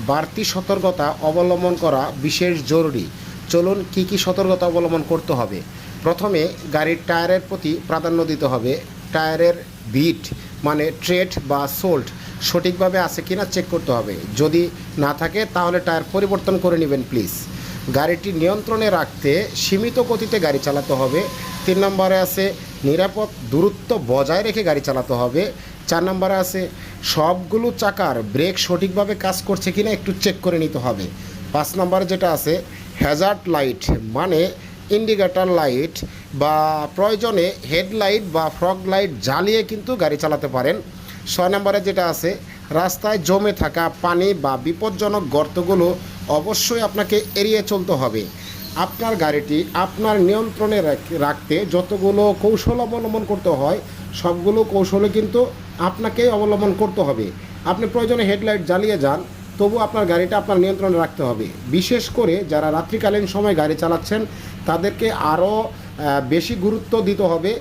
বাড়তি সতর্কতা অবলম্বন করা বিশেষ জরুরি। চলুন কি কি সতর্কতা অবলম্বন করতে হবে। প্রথমে গাড়ির টায়ারের প্রতি প্রাধান্য দিতে হবে। টায়ারের বিট মানে ট্রেড বা সোল্ট সঠিকভাবে আছে কিনা চেক করতে হবে। যদি না থাকে তাহলে টায়ার পরিবর্তন করে নেবেন প্লিজ। গাড়িটি নিয়ন্ত্রণে রাখতে সীমিত গতিতে গাড়ি চালাতে হবে। 3 নম্বরে আছে নিরাপদ দূরত্ব বজায় রেখে গাড়ি চালাতে হবে। 4 নম্বরে আছে সবগুলো চাকার ব্রেক সঠিকভাবে কাজ করছে কিনা একটু চেক করে নিতে হবে। 5 নম্বরে যেটা আছে হ্যাজার্ড লাইট মানে ইন্ডিকেটর লাইট বা প্রয়োজনে হেডলাইট বা ফগ লাইট জ্বালিয়ে কিন্তু গাড়ি চালাতে পারেন। 6 নম্বরে যেটা আছে রাস্তায় জমে থাকা পানি বা বিপজ্জনক গর্তগুলো অবশ্যই আপনাকে এড়িয়ে চলতে হবে। আপনার গাড়িটি আপনার নিয়ন্ত্রণে রাখতে যতগুলো কৌশল অবলম্বন করতে হয় সবগুলো কৌশলে কিন্তু আপনাকেই অবলম্বন করতে হবে। আপনি প্রয়োজনে হেডলাইট জ্বালিয়ে যান, তবু আপনার গাড়িটা আপনার নিয়ন্ত্রণে রাখতে হবে। বিশেষ করে যারা রাত্রিকালীন সময় গাড়ি চালাচ্ছেন তাদেরকে আরও বেশি গুরুত্ব দিতে হবে